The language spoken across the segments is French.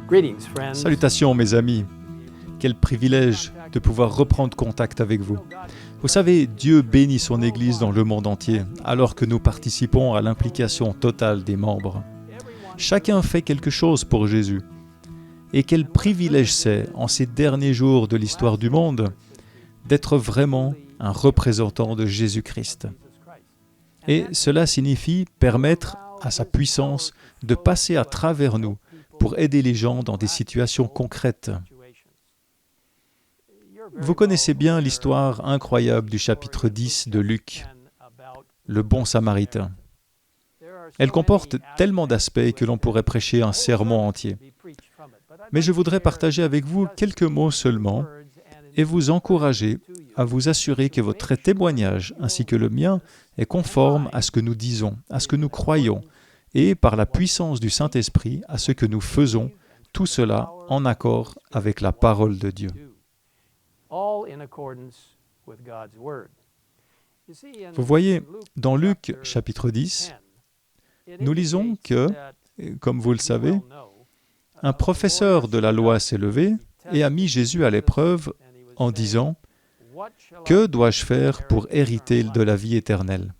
Greetings, friends. Salutations mes amis, quel privilège de pouvoir reprendre contact avec vous. Vous savez, Dieu bénit son Église dans le monde entier, alors que nous participons à l'implication totale des membres. Chacun fait quelque chose pour Jésus. Et quel privilège c'est, en ces derniers jours de l'histoire du monde, d'être vraiment un représentant de Jésus-Christ. Et cela signifie permettre à sa puissance de passer à travers nous pour aider les gens dans des situations concrètes. Vous connaissez bien l'histoire incroyable du chapitre 10 de Luc, le bon samaritain. Elle comporte tellement d'aspects que l'on pourrait prêcher un sermon entier. Mais je voudrais partager avec vous quelques mots seulement et vous encourager à vous assurer que votre témoignage ainsi que le mien est conforme à ce que nous disons, à ce que nous croyons, et par la puissance du Saint-Esprit à ce que nous faisons, tout cela en accord avec la parole de Dieu. Vous voyez, dans Luc chapitre 10, nous lisons que, comme vous le savez, un professeur de la loi s'est levé et a mis Jésus à l'épreuve en disant « Que dois-je faire pour hériter de la vie éternelle ?»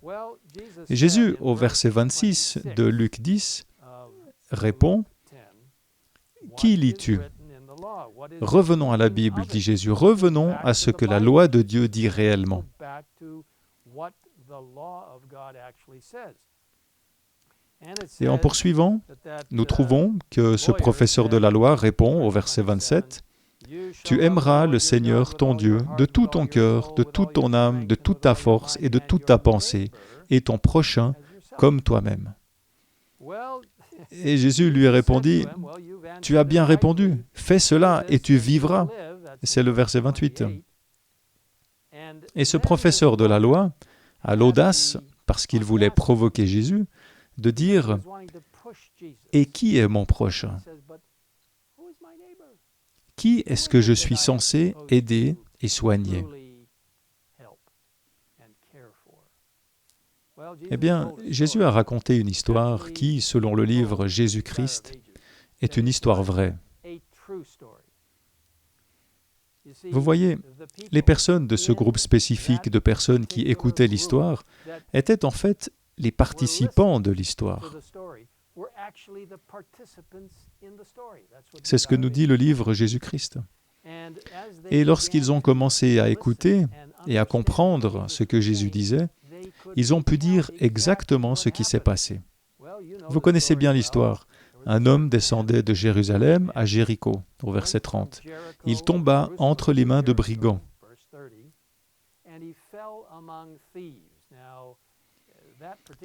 Et Jésus, au verset 26 de Luc 10, répond « Qui lis-tu » Revenons à la Bible, dit Jésus, revenons à ce que la loi de Dieu dit réellement. Et en poursuivant, nous trouvons que ce professeur de la loi répond au verset 27, « Tu aimeras le Seigneur ton Dieu de tout ton cœur, de toute ton âme, de toute ta force et de toute ta pensée, et ton prochain comme toi-même. » Et Jésus lui répondit, « Tu as bien répondu, fais cela et tu vivras. » C'est le verset 28. Et ce professeur de la loi a l'audace, parce qu'il voulait provoquer Jésus, de dire « Et qui est mon prochain ? Qui est-ce que je suis censé aider et soigner ?» Eh bien, Jésus a raconté une histoire qui, selon le livre Jésus-Christ, est une histoire vraie. Vous voyez, les personnes de ce groupe spécifique de personnes qui écoutaient l'histoire étaient en fait les participants de l'histoire. C'est ce que nous dit le livre Jésus-Christ. Et lorsqu'ils ont commencé à écouter et à comprendre ce que Jésus disait, ils ont pu dire exactement ce qui s'est passé. Vous connaissez bien l'histoire. Un homme descendait de Jérusalem à Jéricho, au verset 30. Il tomba entre les mains de brigands.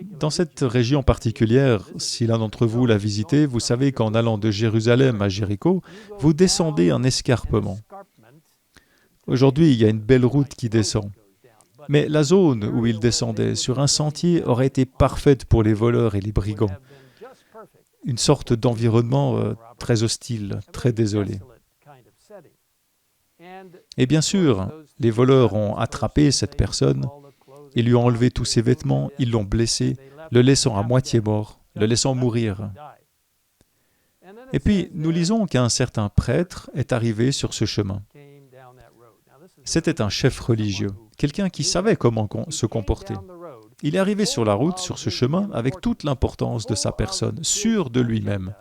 Dans cette région particulière, si l'un d'entre vous l'a visité, vous savez qu'en allant de Jérusalem à Jéricho, vous descendez un escarpement. Aujourd'hui, il y a une belle route qui descend. Mais la zone où il descendait, sur un sentier, aurait été parfaite pour les voleurs et les brigands. Une sorte d'environnement très hostile, très désolé. Et bien sûr, les voleurs ont attrapé cette personne, ils lui ont enlevé tous ses vêtements, ils l'ont blessé, le laissant à moitié mort, le laissant mourir. Et puis, nous lisons qu'un certain prêtre est arrivé sur ce chemin. C'était un chef religieux, quelqu'un qui savait comment se comporter. Il est arrivé sur la route, sur ce chemin, avec toute l'importance de sa personne, sûr de lui-même.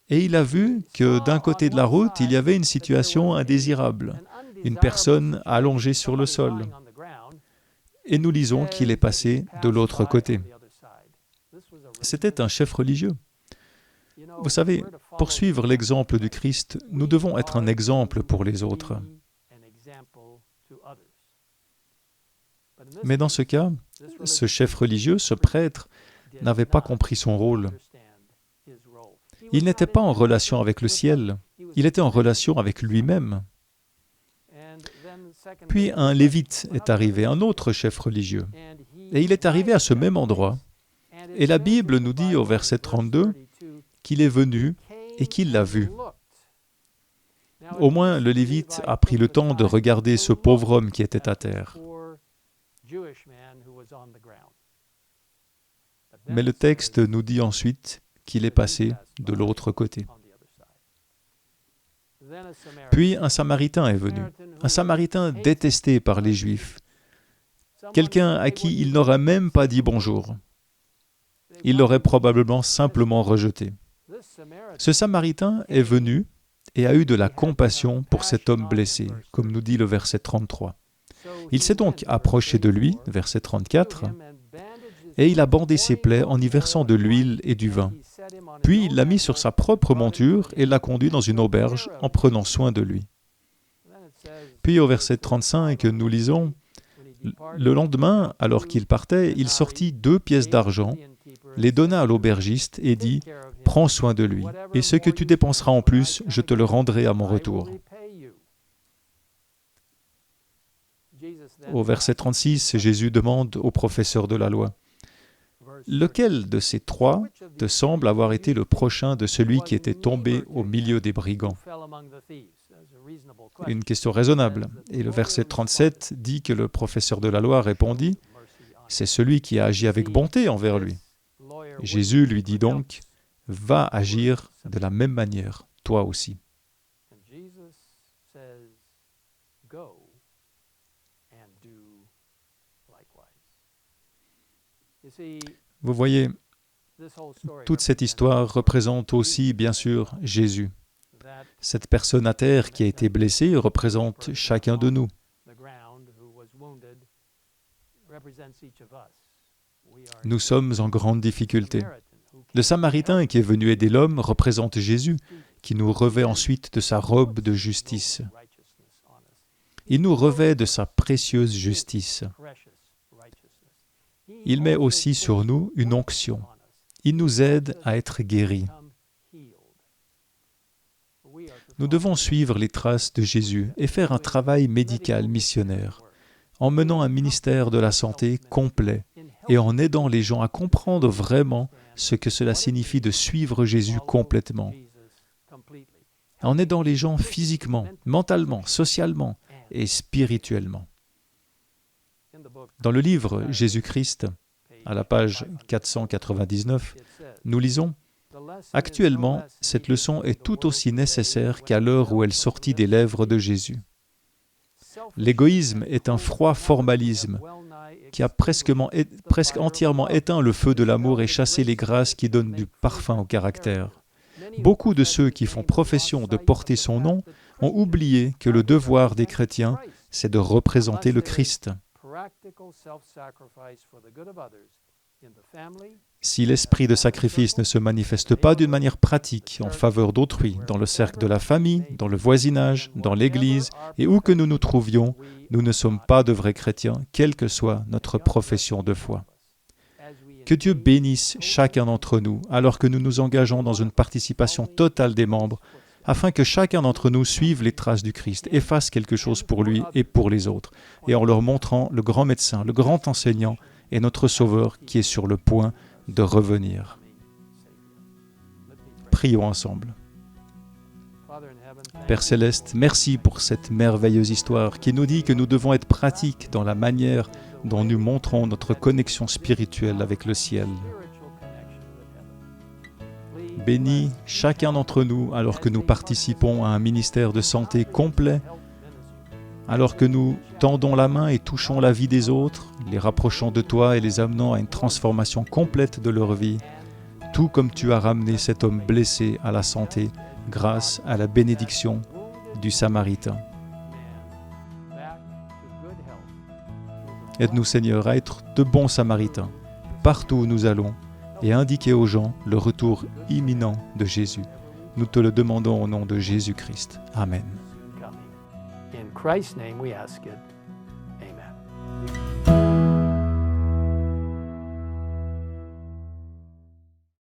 Et il a vu que d'un côté de la route, il y avait une situation indésirable, une personne allongée sur le sol. Et nous lisons qu'il est passé de l'autre côté. C'était un chef religieux. Vous savez, pour suivre l'exemple du Christ, nous devons être un exemple pour les autres. Mais dans ce cas, ce chef religieux, ce prêtre, n'avait pas compris son rôle. Il n'était pas en relation avec le ciel, il était en relation avec lui-même. Puis un lévite est arrivé, un autre chef religieux, et il est arrivé à ce même endroit. Et la Bible nous dit au verset 32 qu'il est venu et qu'il l'a vu. Au moins, le lévite a pris le temps de regarder ce pauvre homme qui était à terre. Mais le texte nous dit ensuite qu'il est passé de l'autre côté. Puis un Samaritain est venu, un Samaritain détesté par les Juifs, quelqu'un à qui il n'aurait même pas dit bonjour. Il l'aurait probablement simplement rejeté. Ce Samaritain est venu et a eu de la compassion pour cet homme blessé, comme nous dit le verset 33. Il s'est donc approché de lui, verset 34, et il a bandé ses plaies en y versant de l'huile et du vin. Puis il l'a mis sur sa propre monture et l'a conduit dans une auberge en prenant soin de lui. Puis au verset 35, nous lisons, « Le lendemain, alors qu'il partait, il sortit 2 pièces d'argent, les donna à l'aubergiste et dit, « Prends soin de lui, et ce que tu dépenseras en plus, je te le rendrai à mon retour. » Au verset 36, Jésus demande au professeur de la loi, « Lequel de ces 3 te semble avoir été le prochain de celui qui était tombé au milieu des brigands ?» Une question raisonnable. Et le verset 37 dit que le professeur de la loi répondit, « C'est celui qui a agi avec bonté envers lui. » Jésus lui dit donc, « Va agir de la même manière, toi aussi. » Vous voyez, toute cette histoire représente aussi, bien sûr, Jésus. Cette personne à terre qui a été blessée représente chacun de nous. Nous sommes en grande difficulté. Le Samaritain qui est venu aider l'homme représente Jésus, qui nous revêt ensuite de sa robe de justice. Il nous revêt de sa précieuse justice. Il met aussi sur nous une onction. Il nous aide à être guéris. Nous devons suivre les traces de Jésus et faire un travail médical missionnaire, en menant un ministère de la santé complet et en aidant les gens à comprendre vraiment ce que cela signifie de suivre Jésus complètement, en aidant les gens physiquement, mentalement, socialement et spirituellement. Dans le livre Jésus-Christ, à la page 499, nous lisons « Actuellement, cette leçon est tout aussi nécessaire qu'à l'heure où elle sortit des lèvres de Jésus. L'égoïsme est un froid formalisme qui a presque entièrement éteint le feu de l'amour et chassé les grâces qui donnent du parfum au caractère. Beaucoup de ceux qui font profession de porter son nom ont oublié que le devoir des chrétiens, c'est de représenter le Christ. Si l'esprit de sacrifice ne se manifeste pas d'une manière pratique en faveur d'autrui, dans le cercle de la famille, dans le voisinage, dans l'Église et où que nous nous trouvions, nous ne sommes pas de vrais chrétiens, quelle que soit notre profession de foi. Que Dieu bénisse chacun d'entre nous alors que nous nous engageons dans une participation totale des membres, afin que chacun d'entre nous suive les traces du Christ et fasse quelque chose pour lui et pour les autres, et en leur montrant le grand médecin, le grand enseignant et notre Sauveur qui est sur le point de revenir. Prions ensemble. Père Céleste, merci pour cette merveilleuse histoire qui nous dit que nous devons être pratiques dans la manière dont nous montrons notre connexion spirituelle avec le ciel. Bénis chacun d'entre nous alors que nous participons à un ministère de santé complet, alors que nous tendons la main et touchons la vie des autres, les rapprochant de toi et les amenant à une transformation complète de leur vie, tout comme tu as ramené cet homme blessé à la santé grâce à la bénédiction du Samaritain. Aide-nous, Seigneur, à être de bons Samaritains, partout où nous allons, et indiquer aux gens le retour imminent de Jésus. Nous te le demandons au nom de Jésus-Christ. Amen. In Christ's name we ask it.